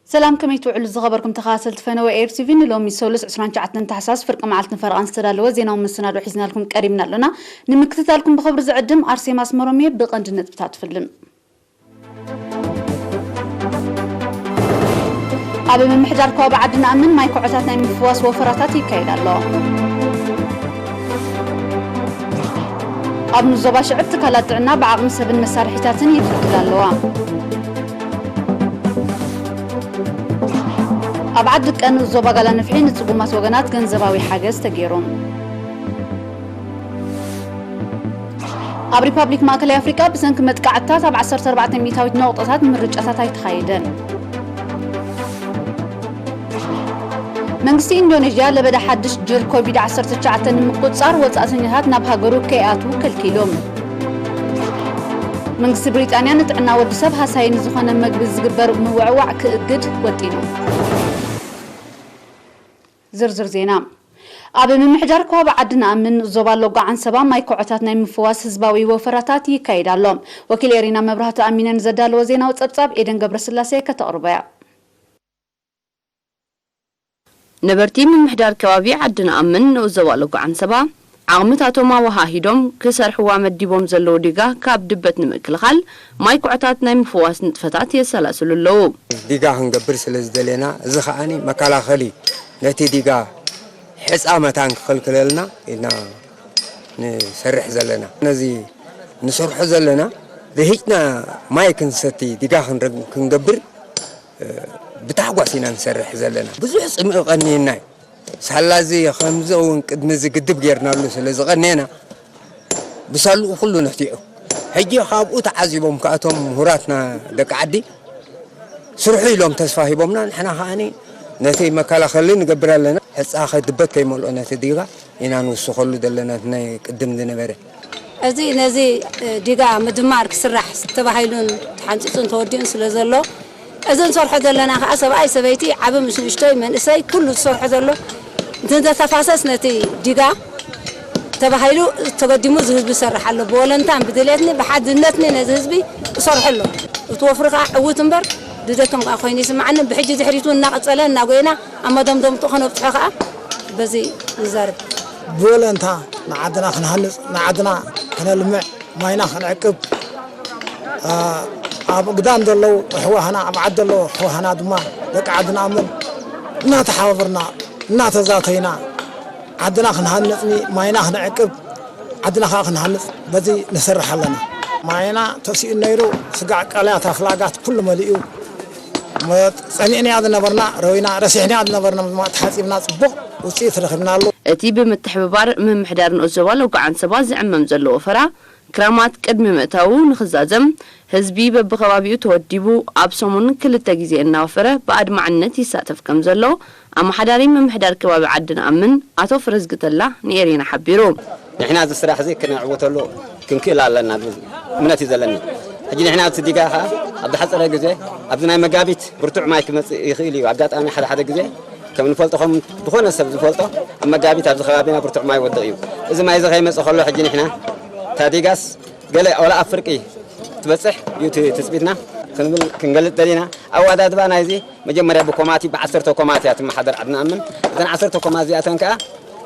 سلام كميت وعلى الزغبركم تخاصلت فنوا اير تي في لومي سولس 29 تحساس فرق معلتن فرقان استدالو زيناو مسنادو حيزنا لكم قريبنا لنا نمكتتالكم بخبر زعدم ارسيماس مرومي بقندنت بتاتفلم ابي من محجار كوب عدنا امن ماي كعتاتنا من فواس وفراتات يكايد الله ابن الزبا شعبت كالاتعنا بعقم سبن مسارحيتاتن يفرق الله أبعد كأنه الزوبا قال نفحين تقومات وجنات جنزباوي حاجز تجيرهم. أب ريبابليك ماكلي أفريقيا بسنك متقعدات أب 1400 نقطة من رجعتها يتخيدن. منغسي إندونيسيا لبدا حدش جيل كوفيد 19 مقصار وتأثيرات نبها جروب كياتو كل كيلوم. منغسي بريطانيا نتعنا ودسبها ساين زخنا مجبز جبر موعوع كأجد وتينو. زرزر زينا أبي من محجار كواب عدنا من زبال لوقع عن سبا ما يكوعتاتنا من فواس هزباوي وفراتاتي كايد اللهم وكيل إرينا مبرهات أمينا زدال وزينا وتبطاب إيدن قبر سلاسي كتقربايا نبرتي من محجار كوابي عدنا من زبال لوقع عن سبا عغمتاتو ما وهاهيدوم كسر حوامد ديبوم زلو ديقا كاب دبت نمك الخال ما يكوعتاتنا من فواس نتفتاتي السلاسل اللو ديقا هنقبر سلس دلينا زخاني مكالا خلي نتي ديقا حس آمتان خلقلنا إنا نسرح زلنا نزي نسرح زلنا ذهيتنا ما يكن ستي ديقا هنقبر بتاعوا سينا نسرح زلنا بزوح سمع غنينا سهلازي خمزة ونقدمزي قدب غيرنا له سلازي غنينا بسالو كله نحتيعه هجي خابو تعذبهم كاتهم هراتنا دك عدي سرحي لهم تسفاهي بمنا نحنا خاني نتي مكالا خلي نقبر لنا حس اخي دبت كيمولو نتي ديغا إنا نوسو خلو دلنا قدم دنا بره ازي نزي ديغا مدمار كسرح تباهيلون حنصصن تودين سلازلو اذن صرح دلنا خاصب اي سبيتي عبم مش نشتي من اساي كله صرح دلو انت تفاسس نتي ديغا تباهيلو تقدمو زهب بسرح له بولنتان بدليتني بحدنتني نزهبي صرح له وتوفرق عوتنبر ددكم اخويني سمعنا بحجه زحريتو ناقصلنا ناغوينا اما دمدم تخنو بتخا بزي نزارب بولنتا نعدنا خنهلص نعدنا خنلمع ماينا خنعقب اب قدام دلو حواهنا ابعد له حواهنا دما لقعدنا من نا تحاورنا نا تزاتينا عدنا خنهلصني ماينا خنعقب عدنا خنهلص بزي نسرح لنا ماينا تسي نيرو سقع قلات افلاقات كل مليو ما سمعني هذا نبرنا روينا رسحنا هذا نبرنا ما تحاسبنا صبق وصيت رخبنا له اتي بمتحبار من محدار نوزوال وقعن سبا زعمم زلو وفرا كرامات قدم متاو نخزازم حزبي ببخوابيو توديبو ابسومون كلتا غيزي انافره بعد معنت يساتف كم زلو اما حداري من محدار كباب عدنا امن اتو فرزقتلا نيرينا حبيرو نحنا هذا الصراحه زي كنا عوتلو كنكيل لنا منتي زلني اجي نحنا تصدقها عبد حصل غزي عبدنا مغابيت برتوع مايك يخيلي وعقاطامي حدا غزي كم نفلطهم دخونا سب نفلطه اما غابيت عبد خرابينا برتوع ماي ودقيو اذا ما يزغي مصخلو حجي نحنا تاديغاس قال ولا افريقي تبصح يوتي تثبيتنا كنقلت دلينا او اداد بانا يزي مجمريا بكوماتي ب10 كوماتيات ما حضر عندنا امن اذا 10 كوماتياتن كا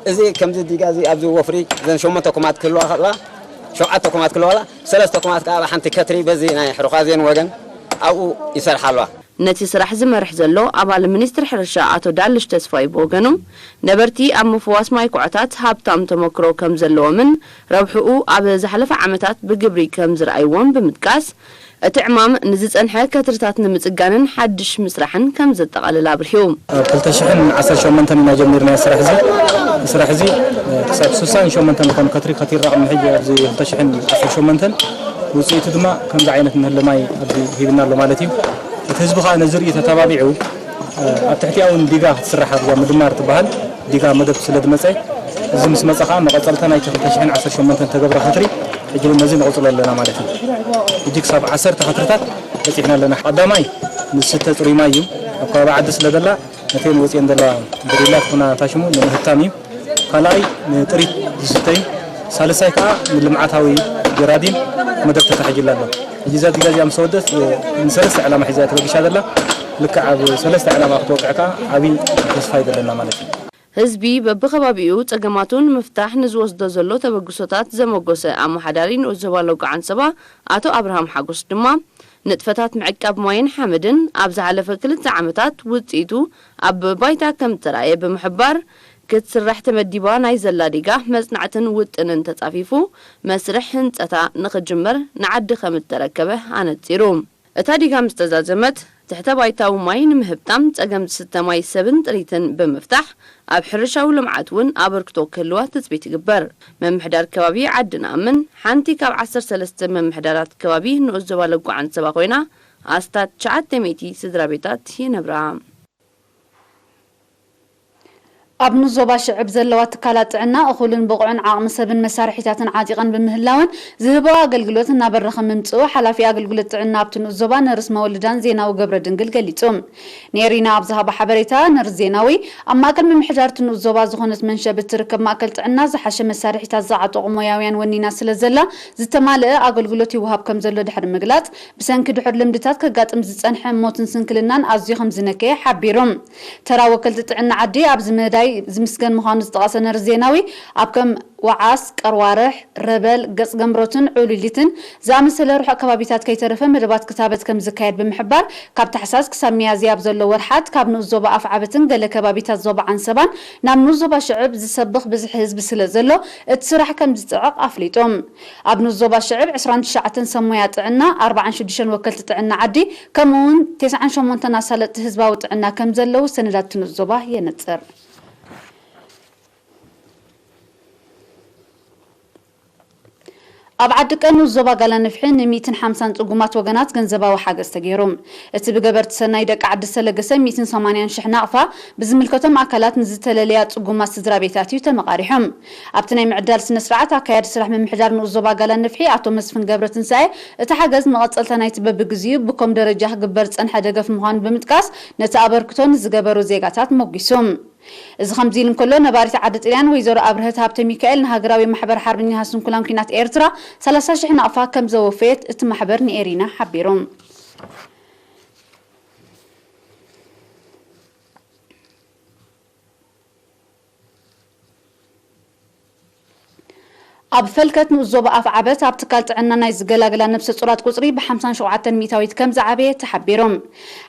ازي كم ديغازي ابزو وفري اذا شومه كومات كلو خلا شوعة كومات كلولا ثلاثة كومات كابا حنتي كتري بزينا يحرقازين وجن أو يسرح له نتي سرح زمرح زلو أبال المنستر حرشة أتو دالش تسفاي بوجنو نبرتي أم فواس ماي كعتات هابتام تمكرو كم زلو من ربحو أبل زحلف عمتات بجبري كم زرعيون بمتكاس اتعمام نزيز انحا كترتات نمصقانن حدش مسرحن كم زتقال لابريوم كلتشحن 10 شومنتن ما جمرنا سرح زي حساب سوسان شومنتن كون كتري كتير رقم حجه زي كلتشحن 10 شومنتن وصيت دما كم عينت من لماي ابدي هيبنا له مالتي تهزبخا نزري تتابعو ابتحتياون ديغا تسرح مدمار تبهل ديغا مدب سلد مصاي زمس مصخا مقصلتنا كلتشحن 10 شومنتن تغبر خطري اجل مزين نقصل لنا مالتي يجيك 10 خطرات بصيحنا لنا قداماي نسته طري مايو اكو بعد سلدلا نتين وصين دلا بريلات هنا تاشمو نهتامي خلاي طري زستي ثالثاي كا لمعاتاوي جرادين مدب تتحجل لنا اجازات غازي ام سودس نسرس على محزات بقشادلا ልክዕ ኣብ ሰለስተ ዕላማ ክትወቅዕካ ዓብይ ተስፋ ይደለና ማለት እዩ ህዝቢ በብኸባቢኡ ጸገማቱን ምፍታሕ ንዝወስዶ ዘሎ ተበግሶታት ዘመጎሰ ኣመሓዳሪ ንኡዘባ ለውጋዓን ሰባ ኣቶ አብርሃም ሓጎስ ድማ ንጥፈታት ምዕቃብ ማይን ሓመድን ኣብ ዝሓለፈ 2 ዓመታት ውጽኢቱ ኣብ ባይታ ከም ተራየ ብምሕባር ክትስራሕ ተመዲባ ናይ ዘላ ዲጋፍ መጽናዕትን ውጥንን ተጻፊፉ መስርሕ ህንጸታ ንኽጅመር ንዓዲ ከም ተረከበ ኣነጺሩ እታ ዲጋፍ ምስተዛዘመት ትሕተ ባይታዊ ማይ ንምህብጣም ጸገም ዝተማይ ሰብን ጥሪትን ብምፍታሕ ኣብ ሕርሻዊ ልምዓት እውን ኣበርክቶ ክህልዋ ተጽቢት ይግበር መምሕዳር ከባቢ ዓድና ምን ሓንቲ ካብ 13 መምሕዳራት ከባቢ ንኡዘባ ለጓዓን ሰባ ኮይና ኣስታት 900 ስድራ ቤታት ይነብራ ኣብ ንዞባ ሽዕብ ዘለዋ ትካላት ጥዕና እኹልን ብቑዕን ዓቕሚ ሰብን መሳርሒታትን ዓጢቐን ብምህላውን ዝህበዋ ኣገልግሎት እናበረኸ ምምጽኡ ሓላፊ ኣገልግሎት ጥዕና ኣብቲ ንዞባ ነርስ መወልዳን ዜናዊ ገብረ ድንግል ገሊጹ ነሪና ኣብ ዝሃባ ሓበሬታ ነርስ ዜናዊ ኣብ ማእከል ምምሕዳር ንዞባ ዝኾነት መንሸብ እትርከብ ማእከል ጥዕና ዝሓሸ መሳርሒታት ዝዓጠቑ ሞያውያን ወኒና ስለ ዘላ ዝተማልአ ኣገልግሎት ይወሃብ ከም ዘሎ ድሕሪ ምግላጽ ብሰንኪ ድሕሪ ልምድታት ከጋጥም ዝጸንሐ ሞትን ስንክልናን ኣዝዩ ከም ዝነከየ ሓቢሮም ተራ ወከልቲ ጥዕና ዓዲ ኣብ ዝመዳይ ዝምስገን ምዃኑ ዝተቐሰ ነርስ ዜናዊ ኣብ ከም ወዓስ ቀርዋርሕ ረበል ገጽ ገምሮትን ዑሉሊትን ዝኣመሰለ ርሑቕ ከባቢታት ከይተረፈ መደባት ክታበት ከም ዝካየድ ብምሕባር ካብ ታሕሳስ ክሳብ ሚያዝያ ኣብ ዘሎ ወርሓት ካብ ንዞባ ኣፍ ዓበትን ገለ ከባቢታት ዞባ ዓንሰባን ናብ ንዞባ ሽዕብ ዝሰብኽ ብዙሕ ህዝቢ ስለ ዘሎ እቲ ስራሕ ከም ዝፅዕቕ ኣፍሊጦም ኣብ ንዞባ ሽዕብ 29 ሰሞያ ጥዕና 46 ወከልቲ ጥዕና ዓዲ ከምኡውን 98 ኣሳለጥቲ ህዝባዊ ጥዕና ከም ዘለው ሰነዳት ንዞባ የነጽር ኣብ ዓዲ ቀኑ ዞባ ጋላነፍሒ ን150 ጽጉማት ወገናት ገንዘባዊ ሓገዝ ተገይሮም እቲ ብገበርቲ ሰናይ ደቂ ዓዲ ሰለገሰ 180,000 ናቕፋ ብዝምልከቶም ኣካላት ንዝተለለያ ጽጉማት ስድራ ቤታት እዩ ተመቃሪሖም ኣብቲ ናይ ምዕዳል ስነ ስርዓት ኣካያዲ ስራሕ ምምሕዳር ንዞባ ጋላነፍሒ ኣቶ መስፍን ገብረትንሳኤ እቲ ሓገዝ መቐጸልታ ናይቲ በብግዚኡ ብኮም ደረጃ ክግበር ጸንሐ ደገፍ ምዃኑ ብምጥቃስ ነቲ ኣበርክቶን ዝገበሩ ዜጋታት ሞጊሶም እዚ ከምዚ ኢሉ እንከሎ ነባሪት ዓዲ ጥልያን ወይዘሮ ኣብርህት ሃብተ ሚካኤል ንሃገራዊ ማሕበር ሓርበኛ ሃስንኩላን ኩናት ኤርትራ 30,000 ናቕፋ ከም ዘወፈየት እቲ ማሕበር ንኤሪና ሓቢሮም ኣብ ፈልከት ንዞባ ኣፍ ዓበት ኣብ ትካል ጥዕና ናይ ዝገላገላ ነፍሰ ጹራት ቁጽሪ ብ57 ሚታዊት ከም ዝዓበየ ተሓቢሮም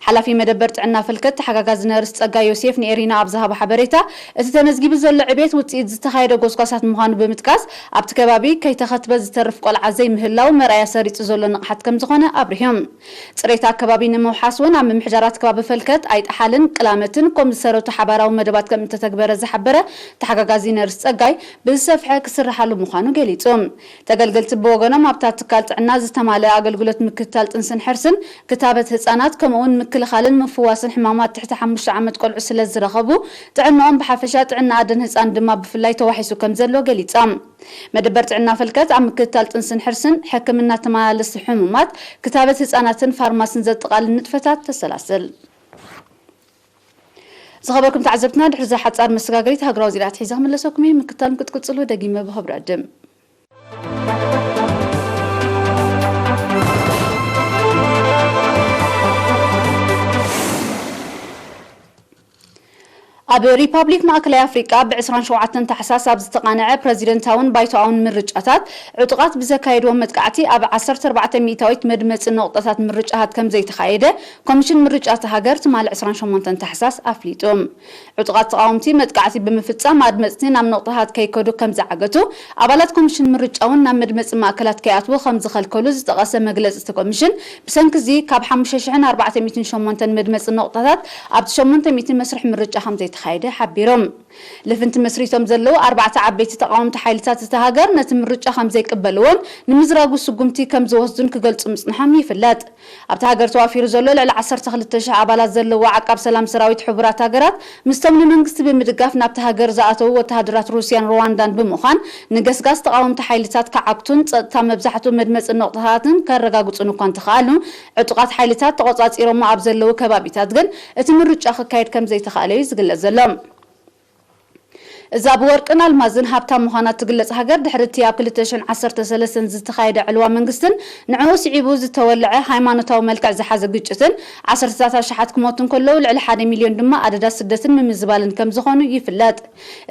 ሓላፊ መደበር ጥዕና ፈልከት ተሓጋጋዝ ነርስ ጸጋ ዮሴፍ ንኤሪና ኣብ ዝሃባ ሓበሬታ እቲ ተመዝጊቡ ዘሎ ዕቤት ውጽኢት ዝተኻየደ ጎስጓሳት ምዃኑ ብምጥቃስ ኣብቲ ከባቢ ከይተኸትበ ዝተርፍ ቆልዓ ዘይምህላው መርኣያ ሰሪጹ ዘሎ ንቕሓት ከም ዝኾነ ኣብርሂዮም ጽሬታ ከባቢ ንምውሓስ እውን ኣብ ምምሕዳራት ከባቢ ፈልከት ኣይጣሓልን ቅላመትን ከም ዝሰረቱ ሓባራዊ መደባት ከም እተተግበረ ዝሓበረ ተሓጋጋዚ ነርስ ጸጋይ ብዝሰፍሐ ክስራሓሉ ምዃኑ ገሊጾም ተገልገልቲ ብወገኖም ኣብታ ትካል ጥዕና ዝተማልአ ኣገልግሎት ምክትታል ጥንስን ሕርስን ክታበት ህፃናት ከምኡውን ምክልኻልን ምፍዋስን ሕማማት ትሕቲ 5 ዓመት ቆልዑ ስለ ዝረኸቡ ጥዕናኦም ብሓፈሻ ጥዕና ኣደን ህፃን ድማ ብፍላይ ተዋሒሱ ከም ዘሎ ገሊጾም መደበር ጥዕና ፈልከት ኣብ ምክትታል ጥንስን ሕርስን ሕክምና ተመላለስቲ ሕሙማት ክታበት ህፃናትን ፋርማስን ዘጠቓልል ንጥፈታት ተሰላስል ዝኸበርኩም ተዓዘብትና ድሕሪ ዝሓጻር መሰጋገሪት ሃገራዊ ዜናታት ሒዛ ክመለሰኩም እየ ምክትታል ክትቅጽሉ ደጊመ ብኽብሪ ዕድም ኣብ ሪፐብሊክ ማእከላይ ኣፍሪቃ ብ27 ታሕሳስ ኣብ ዝተቃንዐ ፕረዚደንታውን ባይቶኣውን ምርጫታት ዕጡቃት ብዘካየድዎም መጥቃዕቲ ኣብ 14 ሚታዊት መድመፂ ነቑጣታት ምርጫታት ከም ዘይተኻየደ ኮሚሽን ምርጫት ሃገር ትማል 28 ታሕሳስ ኣፍሊጦም ዕጡቃት ተቃወምቲ መጥቃዕቲ ብምፍጻም ኣድመፅቲ ናብ ነቑጣታት ከይከዱ ከም ዝዓገቱ ኣባላት ኮሚሽን ምርጫውን ናብ መድመፂ ማእከላት ከይኣትዉ ከም ዝኸልከሉ ዝጠቐሰ መግለፂ እቲ ኮሚሽን ብሰንኪ እዚ ካብ 5408 መድመፂ ነቑጣታት ኣብ 800 መስርሕ ምርጫ ከም ዘይተኻየደ ሓቢሮም لفنت مسريتهم زلوا 4 عبيت تقاومت حيلتات تهاجر نتمرج خم زي قبلون نمزراغو سقمتي كم زوزدن كقلص مصنحم يفلات ابت هاجر توافير زلوا ل 13 عبالات زلوا عقب سلام سراويت حبرات هاجرات مستمن منغست بمدقاف نابت هاجر زاتو وتهادرات روسيان رواندان بمخان نغسغاس تقاومت حيلتات كعقتون صتا مبزحتو مدمص نقطاتن كرغاغصن እንኳን ተኻሉ ዕጡቃት حيلتات ተቆጻጺሮም ኣብ ዘለው ከባቢታት ግን እቲ ምርጫ ክካየድ ከም ዘይተኻለ ይዝግለጽ ዘሎ እዛ ብወርቅን አልማዝን ሃብታም ምዃና ትግለጽ ሃገር ድሕርቲ ኣብ 2013 ዝተኻየደ ዕልዋ መንግስትን ንዕኡ ስዒቡ ዝተወልዐ ሃይማኖታዊ መልክዕ ዝሓዘ ግጭትን 10 ሸሓት ክሞቱን ከለዉ ልዕሊ 1 ሚልዮን ድማ ኣደዳ ስደትን ምምዝባልን ከም ዝኾኑ ይፍለጥ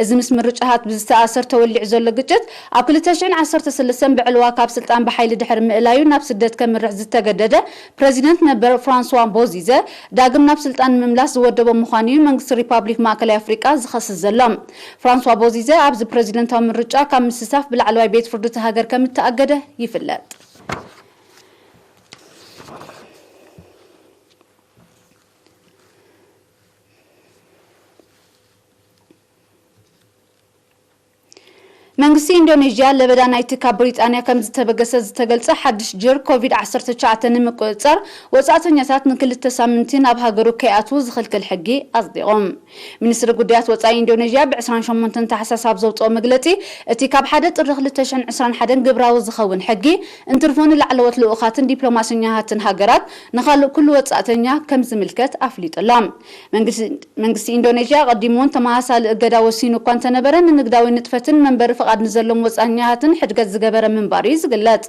እዚ ምስ ምርጫሃት ብዝተኣሰር ተወሊዑ ዘሎ ግጭት ኣብ 2013 ብዕልዋ ካብ ስልጣን ብሓይሊ ድሕሪ ምእላዩ ናብ ስደት ከምርሕ ዝተገደደ ፕሬዚደንት ነበር ፍራንስዋ ቦዚዘ ዳግም ናብ ስልጣን ምምላስ ዝወደቦ ምዃኑ መንግስቲ ሪፓብሊክ ማእከላይ አፍሪካ ዝኸስስ ዘሎም ፍራንስዋ ቦዚዘ ኣብዚ ፕሬዚደንታዊ ምርጫ ካብ ምስሳፍ ብላዕለዋይ ቤት ፍርዲ ሃገር ከም ተኣገደ ይፍለጥ መንግስቲ ኢንዶኔዥያ ለበዳ ናይቲ ካብ ብሪጣንያ ከም ዝተበገሰ ዝተገልጸ ሓድሽ ጅር ኮቪድ-19 ንምቁፅጻር ወጻእተኛታት ንክልተ ሳምንቲ ናብ ሃገሩ ከይኣትዉ ዝኽልክል ሕጊ ኣጽዲቖም ሚኒስትሪ ጉዳያት ወጻኢ ኢንዶኔዥያ ብ28 ታሕሳስ ኣብ ዘውፅኦ መግለጺ እቲ ካብ 1 ጥሪ 2021 ግብራዊ ዝኸውን ሕጊ እንትርፉን ላዕለዎት ልኡኻትን ዲፕሎማስያኛትን ሃገራት ንኻልእ ኩሉ ወጻእተኛ ከም ዝምልከት ኣፍሊጦሎም መንግስቲ ኢንዶኔዥያ ቀዲሙን ተመሳሳሊ እገዳ ወሲኑ እኳ እንተነበረ ንንግዳዊ ንጥፈትን መንበሪ فقد نزلهم وصانياتن حدقت زغبره منباري زغلط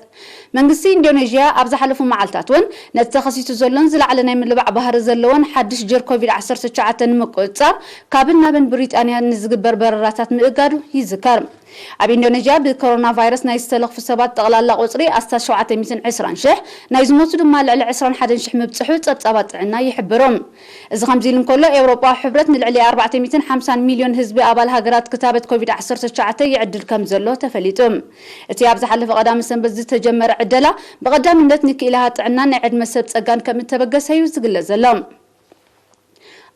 منغسي اندونيسيا اب زحلفو معلتاتون نتخصيصو زلون زلعل ناي ملبع بحر زلون حدش جير كوفيد 19 مقصار كابنا بن بريطانيا نزغبر برراتات مئقادو يذكر اب اندونيسيا بالكورونا فيروس ناي استلخ في سبات تقلالا قصري استا 720 شح ناي زموتو دما لعل 21 شح مبصحو صبصبات عنا يحبرهم اذا خمزيلن كله اوروبا حبرت نلعلي 450 مليون حزب ابال هاجرات كتابه كوفيد 19 يعدل كم زلو تفليتم اتي ابز حلف قدام سنبز تجمر عدلا بقدامነት ንክኢላሃ ጥዕና ናይ ዕድመ ሰብ ጸጋን ከም ተበገሰዩ ዝግለጽ ዘሎም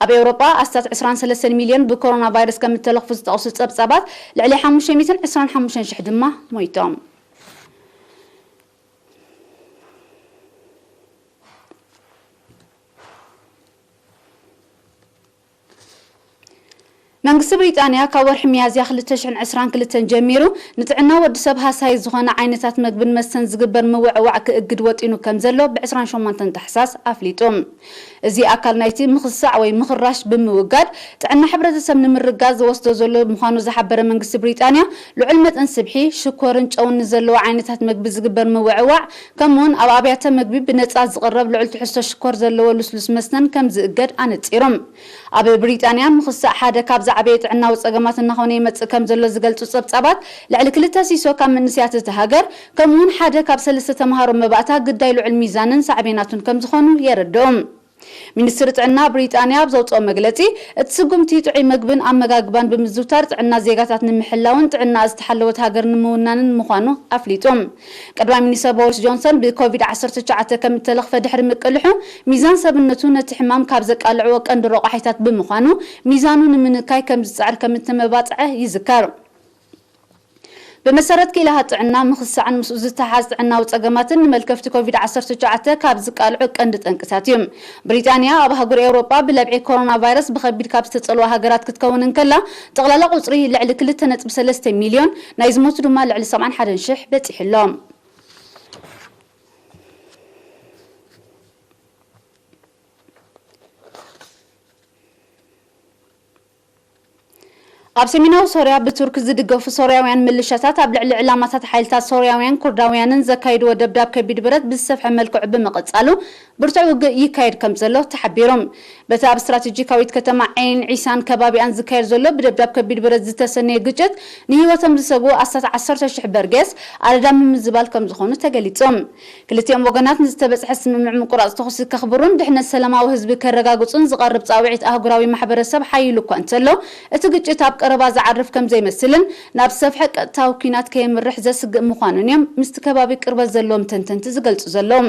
ኣብ ኤውሮጳ ኣስታት 23 ሚልዮን ብኮሮና ቫይረስ ከም ተለኽፉ ዝተቀሱ ጸብጻባት ልዕሊ 525 ሽሕ ድማ ሞይቶም መንግስቲ ብሪጣንያ ካብ ወርሒ ሚያዝያ 2022 ጀሚሩ ንጥዕና ወዲ ሰብ ሃሳይ ዝኾነ ዓይነታት ምግብን መስተን ዝግበር ምውዕዋዕ ክእግድ ወጢኑ ከም ዘሎ ብ28 ታሕሳስ ኣፍሊጦም እዚ ኣካል ናይቲ ምኽሳዕ ወይ ምኽራሽ ብምውጋድ ጥዕና ሕብረተሰብ ንምርጋዝ ዝወስዶ ዘሎ ምዃኑ ዝሓበረ መንግስቲ ብሪጣንያ ልዑል መጠን ስብሒ ሽኮርን ጨውን ዘለዎ ዓይነታት ምግቢ ዝግበር ምውዕዋዕ ከምኡን ኣብ ኣብያተ ምግቢ ብነጻ ዝቐርብ ልዑል ትሕዝቶ ሽኮር ዘለዎ ልስሉስ መስተን ከም ዝእገድ ኣነጺሮም ኣብ ብሪጣንያ ምኽሳዕ ሓደ ካብ عبيت عنا وصقمات النخوني متسكم زلو زغلطو صبصبات لعل كلتا سيسو كم منسيات تهاجر كمون حدا كاب سلسته تمهارو مباتا قدايلو علم ميزانن صعبيناتون كم زخونو يردوم ሚኒስትሪ ጥዕና ብሪጣንያ ብዘውፅኦ መግለጺ እቲ ስጉምቲ ጥዑይ ምግብን ኣመጋግባን ብምዝውታር ጥዕና ዜጋታት ንምሕላውን ጥዕና ዝተሓለወት ሃገር ንምውናንን ምዃኑ ኣፍሊጦም ቀዳማይ ሚኒስትር ቦሪስ ጆንሰን ብኮቪድ-19 ከም ተለኽፈ ድሕሪ ምቅልሑ ሚዛን ሰብነቱ ነቲ ሕማም ካብ ዘቃልዕዎ ቀንዲ ረቑሒታት ብምዃኑ ሚዛኑ ንምንካይ ከም ዝፅዕር ከም ተመባጽዐ ይዝከር بمسارات كيلها طعنا مخصعن مسؤول تحاز طعنا وصقماتن ملكفت كوفيد-19 كاب زقالعو قند طنقساتيم بريطانيا اب هاغور اوروبا بلبعي كورونا فيروس بخبير كاب تتصلوا هاغرات كتكونن كلا تقلالا قصري لعل 2.3 مليون نايزموت دما لعل 71 شح بتحلهم ኣብ ሰሜናዊ ሶርያ ብቱርክ ዝድገፉ ሶርያውያን ምልሻታት ኣብ ልዕሊ ዕላማታት ሓይልታት ሶርያውያን ኩርዳውያንን ዘካይድዎ ደብዳብ ከቢድ ብረት ብዝሰፍሐ መልክዑ ብምቕጻሉ ብርቱዕ ውግእ ይካየድ ከም ዘሎ ተሓቢሮም በቲ ኣብ ስትራቴጂካዊት ከተማ ዓይን ዒሳን ከባቢኣን ዝካየድ ዘሎ ብደብዳብ ከቢድ ብረት ዝተሰነየ ግጭት ንህይወቶም ዝሰግኡ 10,000 በርጌስ ኣረዳም ምዝባል ከም ዝኾኑ ተገሊጾም ክልቲኦም ወገናት ንዝተበጽሐ ስምምዕ ምቁራጽ ተኹሲ ከኽብሩን ድሕነት ሰላማዊ ህዝቢ ከረጋግጹን ዝቐርብ ጻውዒት ኣህጉራዊ ማሕበረሰብ ሓይሉ እኳ እንተሎ እቲ ግጭት ኣብ ቀረባ ዝዓርፍ ከም ዘይመስልን ናብ ሰፍሐ ቀጥታዊ ኩናት ከየምርሕ ዘስግእ ምዃኑን እዮም ምስቲ ከባቢ ቅርበት ዘለዎም ተንተንቲ ዝገልጹ ዘለዎም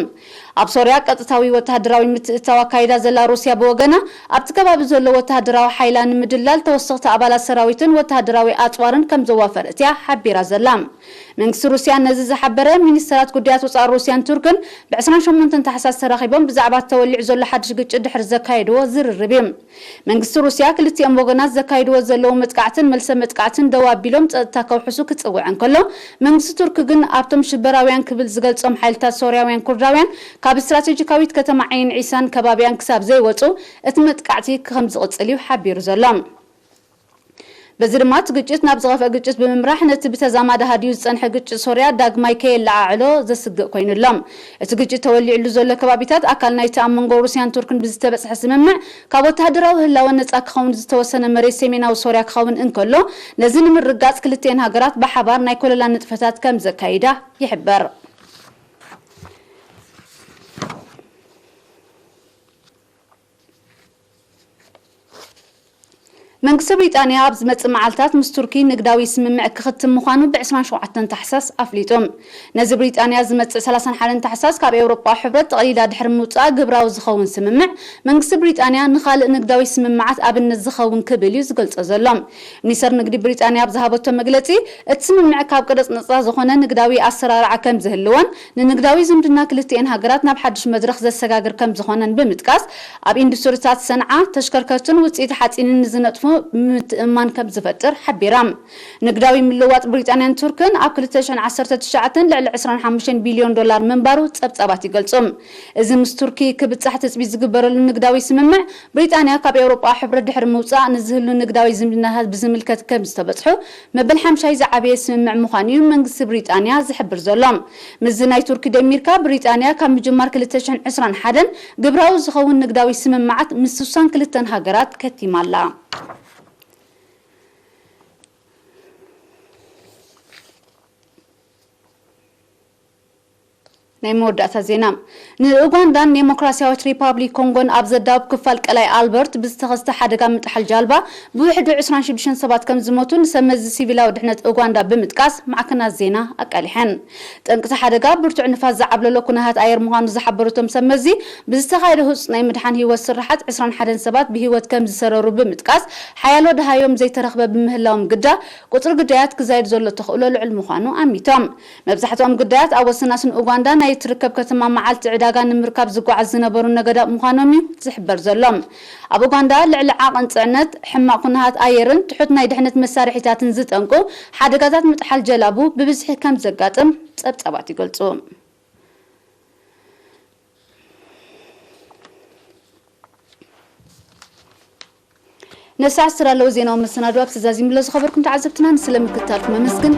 ኣብ ሶርያ ቀጥታዊ ወተሃደራዊ ምትእታው ኣካይዳ ዘላ ሩስያ ብወገና ኣብቲ ከባቢ ዘሎ ወተሃደራዊ ሓይላ ንምድላል ተወሰኽቲ ኣባላት ሰራዊትን ወተሃደራዊ ኣጽዋርን ከም ዘዋፈረት እያ ሓቢራ ዘላ መንግስቲ ሩስያ ነዚ ዝሓበረ ሚኒስትራት ጉዳያት ወጻኢ ሩስያን ቱርክን ብ28 ታሕሳስ ተራኺቦም ብዛዕባ ተወሊዑ ዘሎ ሓድሽ ግጭት ድሕሪ ዘካይድዎ ዝርርብ እዮም መንግስቲ ሩስያ ክልቲኦም ወገናት ዘካይድዎ ዘለዉ መጥቃዕትን መልሰ መጥቃዕትን ደው ኣቢሎም ፀጥታ ከውሕሱ ክጽውዕ እንከሎ መንግስቲ ቱርክ ግን ኣብቶም ሽበራውያን ክብል ዝገልጾም ሓይልታት ሶርያውያን ኩርዳውያን ካብ ስትራቴጂካዊት ከተማ ዓይን ዒሳን ከባቢያን ክሳብ ዘይወጹ እቲ መጥቃዕቲ ከም ዝቕጽል እዩ ሓቢሩ ዘሎ بزي ድማ ግጭት ናብ ዝኸፈ ግጭት ብምምራሕ ነቲ ብተዛማደ ሃዲዩ ዝጸንሐ ግጭት ሶርያ ዳግማይ ከየለዓዕሎ ዘስግእ ኮይኑሎም እቲ ግጭት ተወሊዕሉ ዘሎ ከባቢታት ኣካል ናይቲ ኣብ መንጎ ሩስያን ቱርክን ብዝተበጽሐ ስምምዕ ካብ ወተሃደራዊ ህላወ ነጻ ክኸውን ዝተወሰነ መሬት ሰሜናዊ ሶርያ ክኸውን እንከሎ ነዚ ንምርጋጽ ክልተን ሃገራት ብሓባር ናይ ኮለላ ንጥፈታት ከም ዘካይዳ ይሕበር መንግስቲ ብሪጣንያ ኣብ ዝመጽእ መዓልታት ምስ ቱርኪ ንግዳዊ ስምምዕ ክኽትም ምዃኑ ብ27 ታሕሳስ ኣፍሊጦም ነዚ ብሪጣንያ ዝመጽእ 31 ታሕሳስ ካብ ኤውሮጳ ሕብረት ተቐሊላ ድሕሪ ምውጻእ ግብራዊ ዝኸውን ስምምዕ መንግስቲ ብሪጣንያ ንኻልእ ንግዳዊ ስምምዓት ኣብነት ዝኸውን ክብል እዩ ዝገልጾ ዘሎ ሚኒስትር ንግዲ ብሪጣንያ ብዝሃበቶ መግለጺ እቲ ስምምዕ ካብ ቅረጽ ነጻ ዝኾነ ንግዳዊ ኣሰራርዓ ከም ዝህልወን ንንግዳዊ ዝምድና ክልተን ሃገራት ናብ ሓድሽ መድረኽ ዘሰጋግር ከም ዝኾነን ብምጥቃስ ኣብ ኢንዱስትሪታት ሰንዓ ተሽከርከርትን ውጽኢት ሓጺንን ዝነጥፉ ምትእማን ከም ዝፈጥር ሓቢራም ንግዳዊ ምልዋጥ ብሪጣንያን ቱርክን ኣብ 2019 ልዕሊ 25 ቢልዮን ዶላር መንባሩ ጸብጻባት ይገልጹም እዚ ምስ ቱርኪ ክብጻሕ ተጽቢት ዝግበረሉ ንግዳዊ ስምምዕ ብሪጣንያ ካብ ኤውሮጳ ሕብረት ድሕሪ ምውጻእ ንዝህሉ ንግዳዊ ዝምድናታት ብዝምልከት ከም ዝተበጽሑ መበል 50 ዝዓበየ ስምምዕ ምዃኑ እዩ መንግስቲ ብሪጣንያ ዝሕብር ዘሎ ምዝ ናይ ቱርኪ ደሚርካ ብሪጣንያ ካብ ምጅማር 2021 ግብራዊ ዝኸውን ንግዳዊ ስምምዓት ምስ 62 ሃገራት ከቲማላ ናይ መወዳእታ ዜና ንኡጋንዳን ዴሞክራሲያዊት ሪፓብሊክ ኮንጎን ኣብ ዘዳብ ክፋል ቀላይ ኣልበርት ብዝተኸስተ ሓደጋ ምጥሓል ጃልባ ብውሕዱ 26 ሰባት ከም ዝሞቱ ንሰመዚ ሲቪላዊ ድሕነት ኡጋንዳ ብምጥቃስ ማዕከናት ዜና ኣቃሊሐን ጠንቅቲ ሓደጋ ብርቱዕ ንፋስ ዝዓብለሎ ኩነታት ኣየር ምዃኑ ዝሓበረቶም ሰመዚ ብዝተኻየደ ህፁፅ ናይ ምድሓን ህይወት ስራሓት 21 ሰባት ብህይወት ከም ዝሰረሩ ብምጥቃስ ሓያሎ ድሃዮም ዘይተረኽበ ብምህላዎም ግዳ ቁፅሪ ግዳያት ክዛይድ ዘሎ ተኽእሎ ልዕል ምዃኑ ኣሚቶም መብዛሕትኦም ግዳያት ኣብ ወሰናስን ኡጋንዳ ናይ ትርከብ ከተማ መዓልቲ ዕዳጋ ንምርካብ ዝጓዓዝ ዝነበሩ ነገዳት ምዃኖም እዩ ዝሕበር ዘሎም ኣብ ኡጋንዳ ልዕሊ ዓቐን ጽዕነት ሕማቕ ኩነታት ኣየርን ትሑት ናይ ድሕነት መሳርሒታትን ዝጠንቁ ሓደጋታት ምጥሓል ጀላቡ ብብዝሒ ከም ዘጋጥም ጸብጻባት ይገልጹ ነሳዕ ስራለው ዜናው መሰናዶ ኣብ ትእዛዝ ይምለ ዝኸበርኩም ተዓዘብትና ስለምክታልኩም መስግን